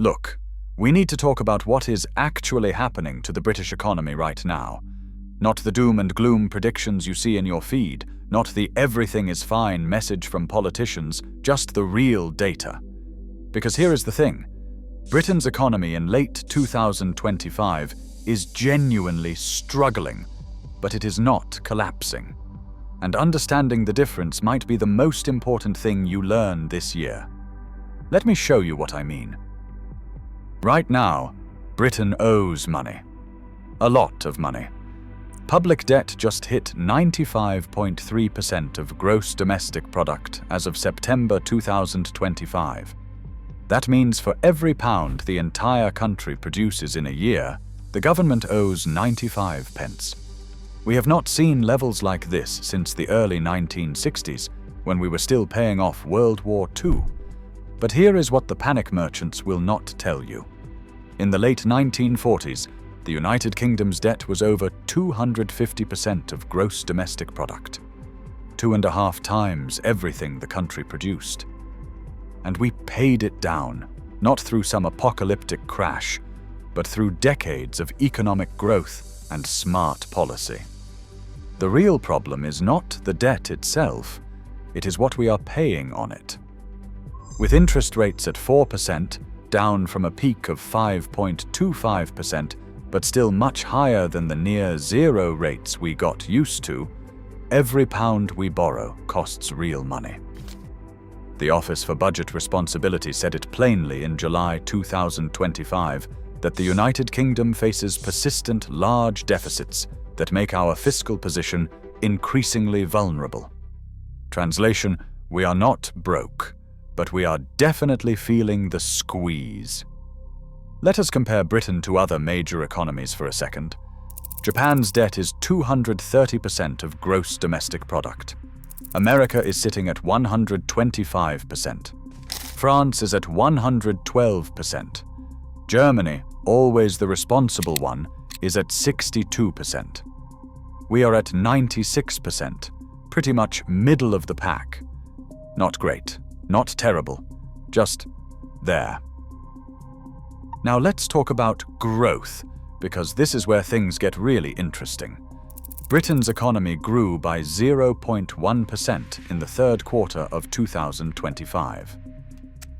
Look, we need to talk about what is actually happening to the British economy right now. Not the doom and gloom predictions you see in your feed, not the everything is fine message from politicians, just the real data. Because here is the thing. Britain's economy in late 2025 is genuinely struggling, but it is not collapsing. And understanding the difference might be the most important thing you learn this year. Let me show you what I mean. Right now, Britain owes money. A lot of money. Public debt just hit 95.3% of gross domestic product as of September 2025. That means for every pound the entire country produces in a year, the government owes 95 pence. We have not seen levels like this since the early 1960s, when we were still paying off World War II. But here is what the panic merchants will not tell you. In the late 1940s, the United Kingdom's debt was over 250% of gross domestic product, 2.5 times everything the country produced. And we paid it down, not through some apocalyptic crash, but through decades of economic growth and smart policy. The real problem is not the debt itself, it is what we are paying on it. With interest rates at 4%, down from a peak of 5.25%, but still much higher than the near zero rates we got used to, every pound we borrow costs real money. The Office for Budget Responsibility said it plainly in July 2025 that the United Kingdom faces persistent large deficits that make our fiscal position increasingly vulnerable. Translation: we are not broke, but we are definitely feeling the squeeze. Let us compare Britain to other major economies for a second. Japan's debt is 230% of gross domestic product. America is sitting at 125%. France is at 112%. Germany, always the responsible one, is at 62%. We are at 96%, pretty much middle of the pack. Not great, not terrible, just there. Now let's talk about growth, because this is where things get really interesting. Britain's economy grew by 0.1% in the third quarter of 2025.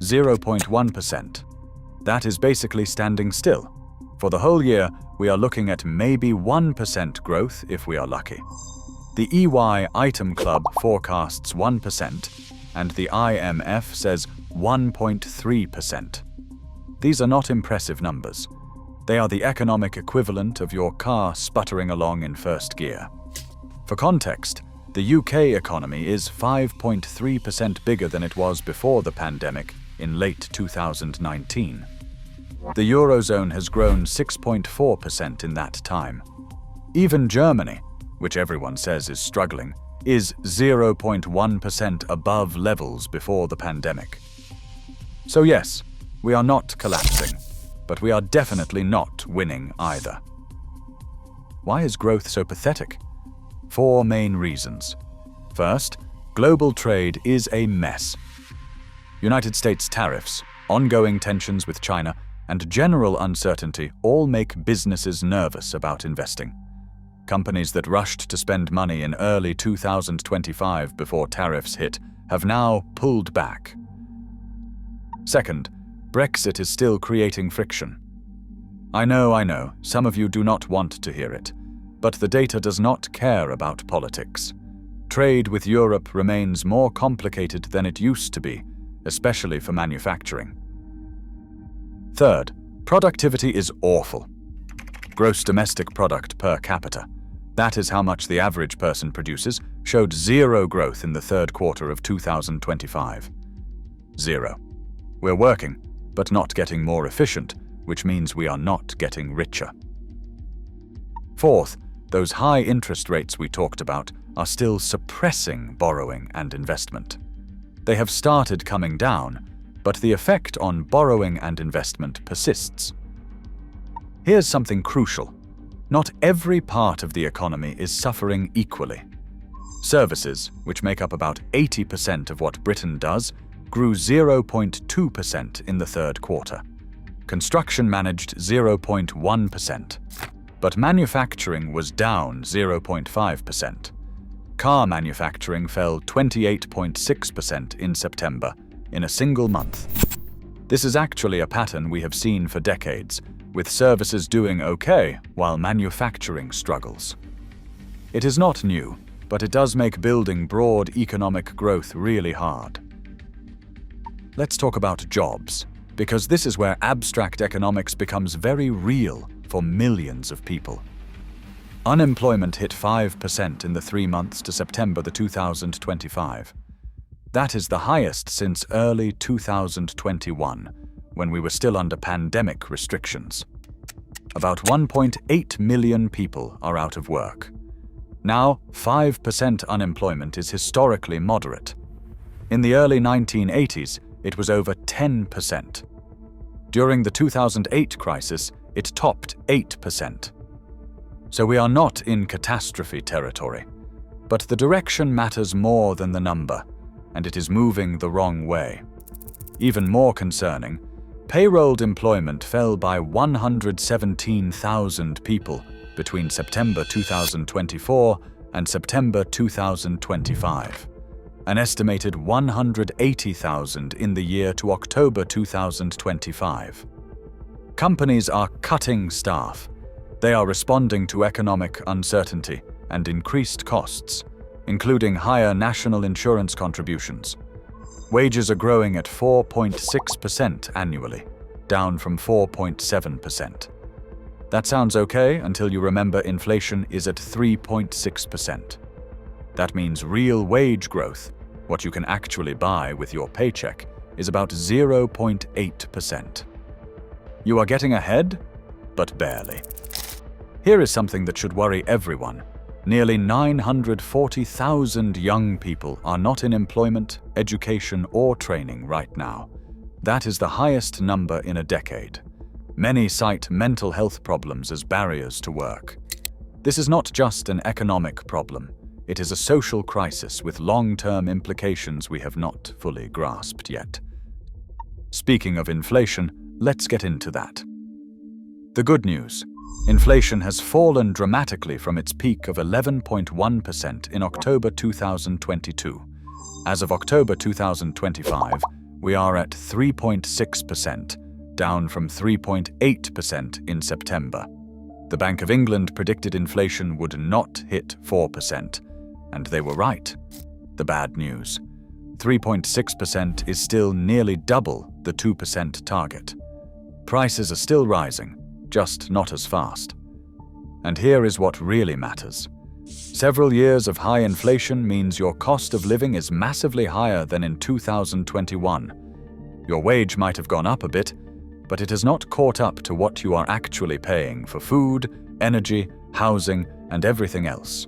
0.1%. That is basically standing still. For the whole year, we are looking at maybe 1% growth if we are lucky. The EY Item Club forecasts 1%, and the IMF says 1.3%. These are not impressive numbers. They are the economic equivalent of your car sputtering along in first gear. For context, the UK economy is 5.3% bigger than it was before the pandemic in late 2019. The Eurozone has grown 6.4% in that time. Even Germany, which everyone says is struggling, is 0.1% above levels before the pandemic. So yes, we are not collapsing, but we are definitely not winning either. Why is growth so pathetic? 4 main reasons. First, global trade is a mess. United States tariffs, ongoing tensions with China, and general uncertainty all make businesses nervous about investing. Companies that rushed to spend money in early 2025 before tariffs hit have now pulled back. Second, Brexit is still creating friction. I know, some of you do not want to hear it, but the data does not care about politics. Trade with Europe remains more complicated than it used to be, especially for manufacturing. Third, productivity is awful. Gross domestic product per capita, that is how much the average person produces, showed 0 growth in the third quarter of 2025. 0. We're working, but not getting more efficient, which means we are not getting richer. Fourth, those high interest rates we talked about are still suppressing borrowing and investment. They have started coming down, but the effect on borrowing and investment persists. Here's something crucial. Not every part of the economy is suffering equally. Services, which make up about 80% of what Britain does, grew 0.2% in the third quarter. Construction managed 0.1%, but manufacturing was down 0.5%. Car manufacturing fell 28.6% in September, in a single month. This is actually a pattern we have seen for decades, with services doing okay while manufacturing struggles. It is not new, but it does make building broad economic growth really hard. Let's talk about jobs, because this is where abstract economics becomes very real for millions of people. Unemployment hit 5% in the 3 months to September 2025. That is the highest since early 2021, when we were still under pandemic restrictions. About 1.8 million people are out of work. Now, 5% unemployment is historically moderate. In the early 1980s, it was over 10%. During the 2008 crisis, it topped 8%. So we are not in catastrophe territory. But the direction matters more than the number, and it is moving the wrong way. Even more concerning, payrolled employment fell by 117,000 people between September 2024 and September 2025. An estimated 180,000 in the year to October 2025. Companies are cutting staff. They are responding to economic uncertainty and increased costs, including higher national insurance contributions. Wages are growing at 4.6% annually, down from 4.7%. That sounds okay until you remember inflation is at 3.6%. That means real wage growth, what you can actually buy with your paycheck, is about 0.8%. You are getting ahead, but barely. Here is something that should worry everyone. Nearly 940,000 young people are not in employment, education, or training right now. That is the highest number in a decade. Many cite mental health problems as barriers to work. This is not just an economic problem. It is a social crisis with long-term implications we have not fully grasped yet. Speaking of inflation, let's get into that. The good news: inflation has fallen dramatically from its peak of 11.1% in October 2022. As of October 2025, we are at 3.6%, down from 3.8% in September. The Bank of England predicted inflation would not hit 4%, and they were right. The bad news: 3.6% is still nearly double the 2% target. Prices are still rising, just not as fast. And here is what really matters. Several years of high inflation means your cost of living is massively higher than in 2021. Your wage might have gone up a bit, but it has not caught up to what you are actually paying for food, energy, housing, and everything else.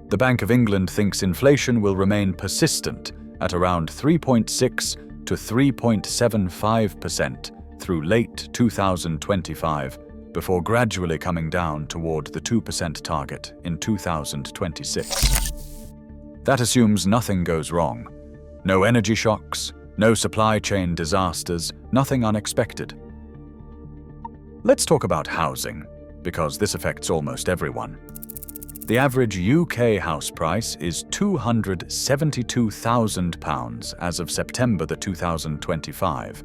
The Bank of England thinks inflation will remain persistent at around 3.6 to 3.75% through late 2025, before gradually coming down toward the 2% target in 2026. That assumes nothing goes wrong. No energy shocks, no supply chain disasters, nothing unexpected. Let's talk about housing, because this affects almost everyone. The average UK house price is £272,000 as of September 2025,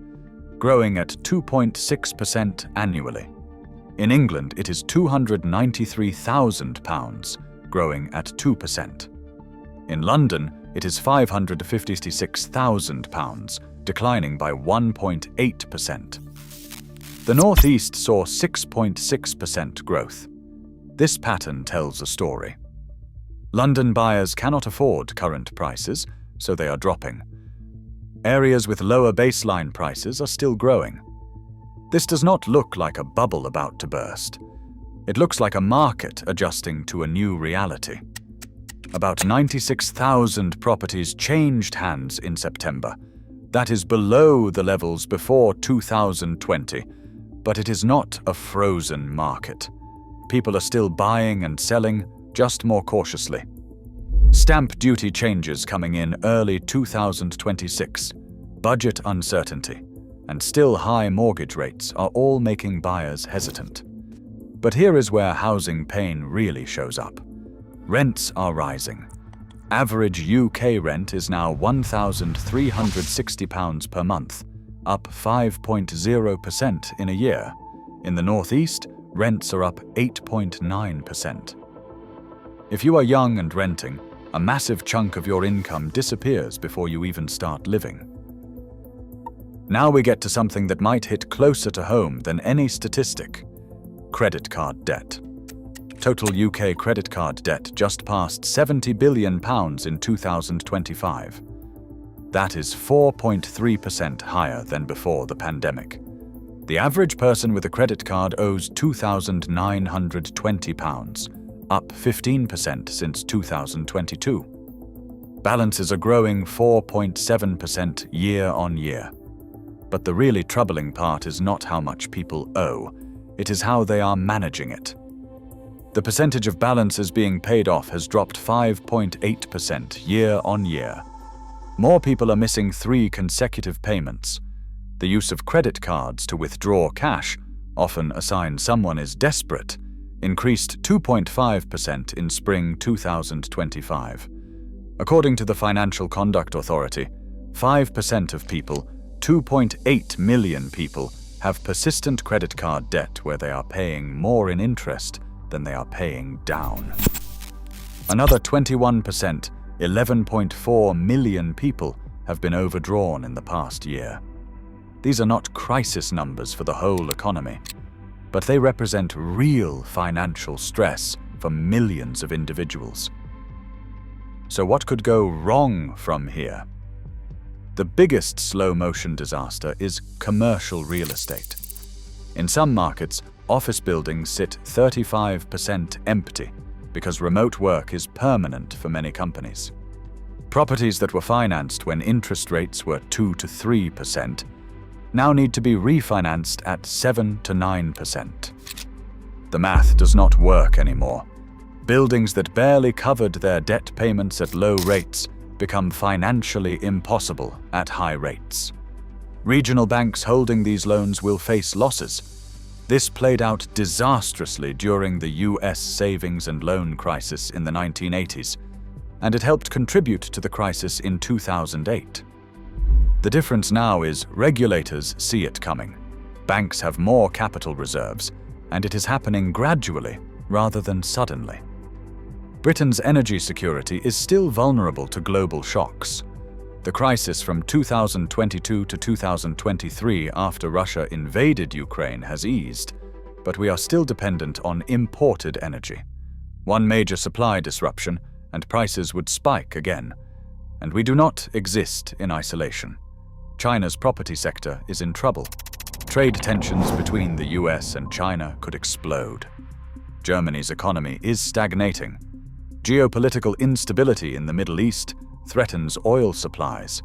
growing at 2.6% annually. In England, it is £293,000, growing at 2%. In London, it is £556,000, declining by 1.8%. The North East saw 6.6% growth. This pattern tells a story. London buyers cannot afford current prices, so they are dropping. Areas with lower baseline prices are still growing. This does not look like a bubble about to burst. It looks like a market adjusting to a new reality. About 96,000 properties changed hands in September. That is below the levels before 2020, but it is not a frozen market. People are still buying and selling, just more cautiously. Stamp duty changes coming in early 2026, budget uncertainty, and still high mortgage rates are all making buyers hesitant. But here is where housing pain really shows up. Rents are rising. Average UK rent is now £1,360 per month, up 5.0% in a year. In the Northeast, rents are up 8.9%. If you are young and renting, a massive chunk of your income disappears before you even start living. Now we get to something that might hit closer to home than any statistic: credit card debt. Total UK credit card debt just passed £70 billion in 2025. That is 4.3% higher than before the pandemic. The average person with a credit card owes £2,920, up 15% since 2022. Balances are growing 4.7% year on year. But the really troubling part is not how much people owe, it is how they are managing it. The percentage of balances being paid off has dropped 5.8% year on year. More people are missing 3 consecutive payments. The use of credit cards to withdraw cash, often a sign someone is desperate, increased 2.5% in spring 2025. According to the Financial Conduct Authority, 5% of people, 2.8 million people, have persistent credit card debt where they are paying more in interest than they are paying down. Another 21%, 11.4 million people, have been overdrawn in the past year. These are not crisis numbers for the whole economy, but they represent real financial stress for millions of individuals. So what could go wrong from here? The biggest slow-motion disaster is commercial real estate. In some markets, office buildings sit 35% empty because remote work is permanent for many companies. Properties that were financed when interest rates were 2 to 3% now need to be refinanced at 7 to 9%. The math does not work anymore. Buildings that barely covered their debt payments at low rates become financially impossible at high rates. Regional banks holding these loans will face losses. This played out disastrously during the US savings and loan crisis in the 1980s, and it helped contribute to the crisis in 2008. The difference now is regulators see it coming. Banks have more capital reserves, and it is happening gradually rather than suddenly. Britain's energy security is still vulnerable to global shocks. The crisis from 2022 to 2023 after Russia invaded Ukraine has eased, but we are still dependent on imported energy. One major supply disruption, and prices would spike again. And we do not exist in isolation. China's property sector is in trouble. Trade tensions between the US and China could explode. Germany's economy is stagnating. Geopolitical instability in the Middle East threatens oil supplies.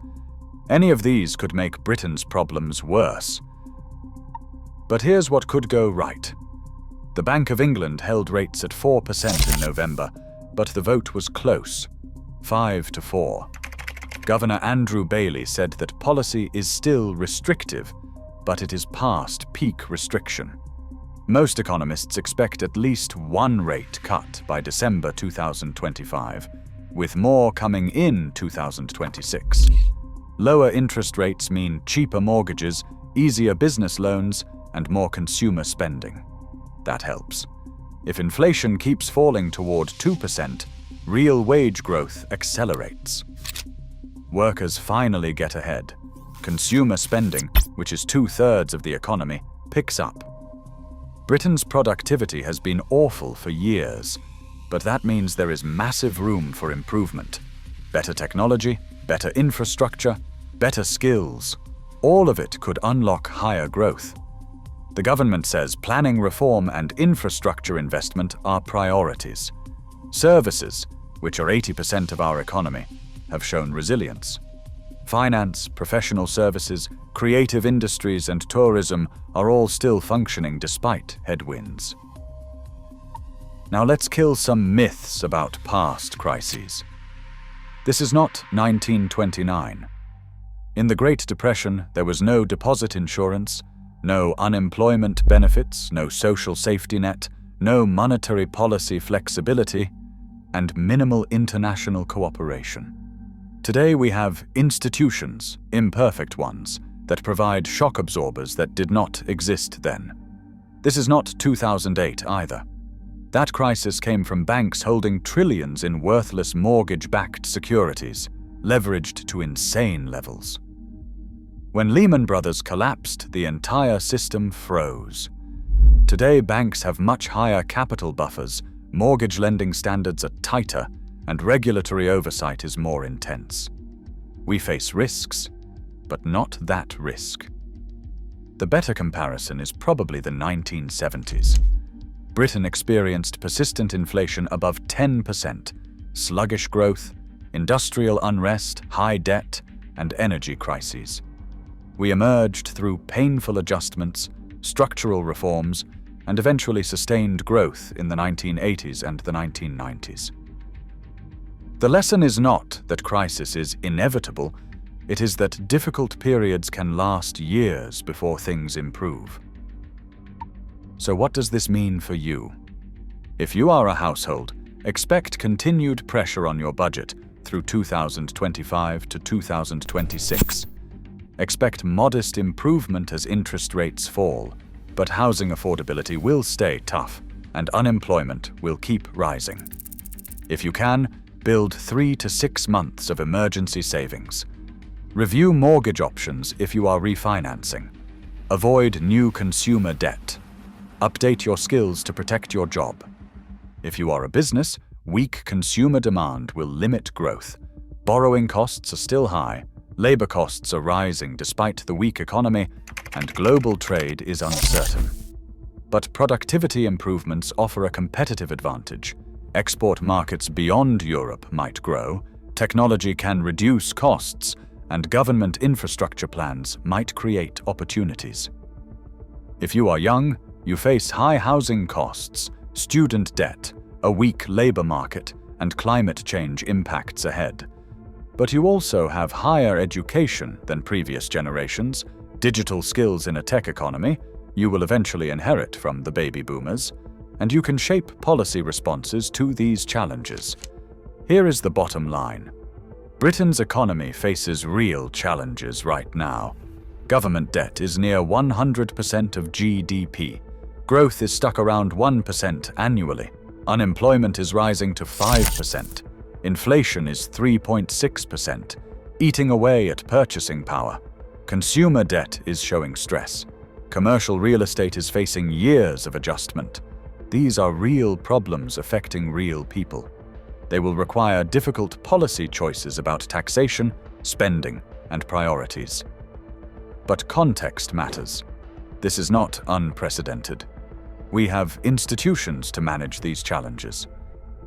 Any of these could make Britain's problems worse. But here's what could go right. The Bank of England held rates at 4% in November, but the vote was close, 5 to 4. Governor Andrew Bailey said that policy is still restrictive, but it is past peak restriction. Most economists expect at least one rate cut by December 2025, with more coming in 2026. Lower interest rates mean cheaper mortgages, easier business loans, and more consumer spending. That helps. If inflation keeps falling toward 2%, real wage growth accelerates. Workers finally get ahead. Consumer spending, which is 2/3 of the economy, picks up. Britain's productivity has been awful for years, but that means there is massive room for improvement. Better technology, better infrastructure, better skills. All of it could unlock higher growth. The government says planning reform and infrastructure investment are priorities. Services, which are 80% of our economy, have shown resilience. Finance, professional services, creative industries, and tourism are all still functioning despite headwinds. Now let's kill some myths about past crises. This is not 1929. In the Great Depression, there was no deposit insurance, no unemployment benefits, no social safety net, no monetary policy flexibility, and minimal international cooperation. Today we have institutions, imperfect ones, that provide shock absorbers that did not exist then. This is not 2008 either. That crisis came from banks holding trillions in worthless mortgage-backed securities, leveraged to insane levels. When Lehman Brothers collapsed, the entire system froze. Today, banks have much higher capital buffers, mortgage lending standards are tighter, and regulatory oversight is more intense. We face risks, but not that risk. The better comparison is probably the 1970s. Britain experienced persistent inflation above 10%, sluggish growth, industrial unrest, high debt, and energy crises. We emerged through painful adjustments, structural reforms, and eventually sustained growth in the 1980s and the 1990s. The lesson is not that crisis is inevitable, it is that difficult periods can last years before things improve. So what does this mean for you? If you are a household, expect continued pressure on your budget through 2025 to 2026. Expect modest improvement as interest rates fall, but housing affordability will stay tough, and unemployment will keep rising. If you can, build 3 to 6 months of emergency savings. Review mortgage options if you are refinancing. Avoid new consumer debt. Update your skills to protect your job. If you are a business, weak consumer demand will limit growth. Borrowing costs are still high, labor costs are rising despite the weak economy, and global trade is uncertain. But productivity improvements offer a competitive advantage. Export markets beyond Europe might grow, technology can reduce costs, and government infrastructure plans might create opportunities. If you are young, you face high housing costs, student debt, a weak labor market, and climate change impacts ahead. But you also have higher education than previous generations, digital skills in a tech economy you will eventually inherit from the baby boomers, and you can shape policy responses to these challenges. Here is the bottom line. Britain's economy faces real challenges right now. Government debt is near 100% of GDP. Growth is stuck around 1% annually. Unemployment is rising to 5%. Inflation is 3.6%, eating away at purchasing power. Consumer debt is showing stress. Commercial real estate is facing years of adjustment. These are real problems affecting real people. They will require difficult policy choices about taxation, spending, and priorities. But context matters. This is not unprecedented. We have institutions to manage these challenges.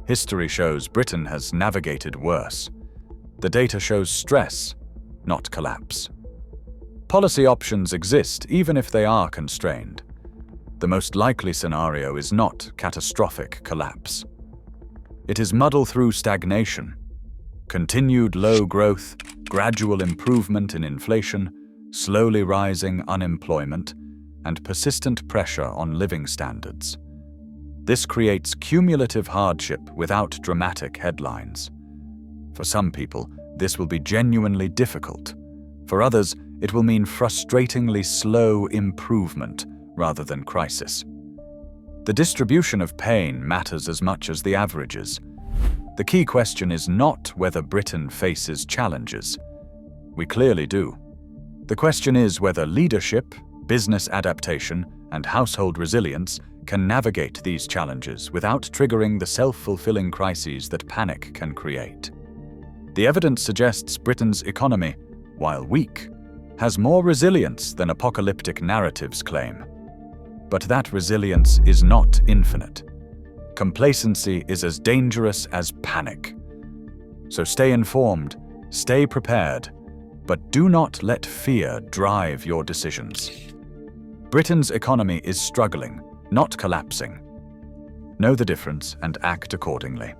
History shows Britain has navigated worse. The data shows stress, not collapse. Policy options exist even if they are constrained. The most likely scenario is not catastrophic collapse. It is muddle through stagnation, continued low growth, gradual improvement in inflation, slowly rising unemployment, and persistent pressure on living standards. This creates cumulative hardship without dramatic headlines. For some people, this will be genuinely difficult. For others, it will mean frustratingly slow improvement rather than crisis. The distribution of pain matters as much as the averages. The key question is not whether Britain faces challenges. We clearly do. The question is whether leadership, business adaptation, and household resilience can navigate these challenges without triggering the self-fulfilling crises that panic can create. The evidence suggests Britain's economy, while weak, has more resilience than apocalyptic narratives claim. But that resilience is not infinite. Complacency is as dangerous as panic. So stay informed, stay prepared, but do not let fear drive your decisions. Britain's economy is struggling, not collapsing. Know the difference and act accordingly.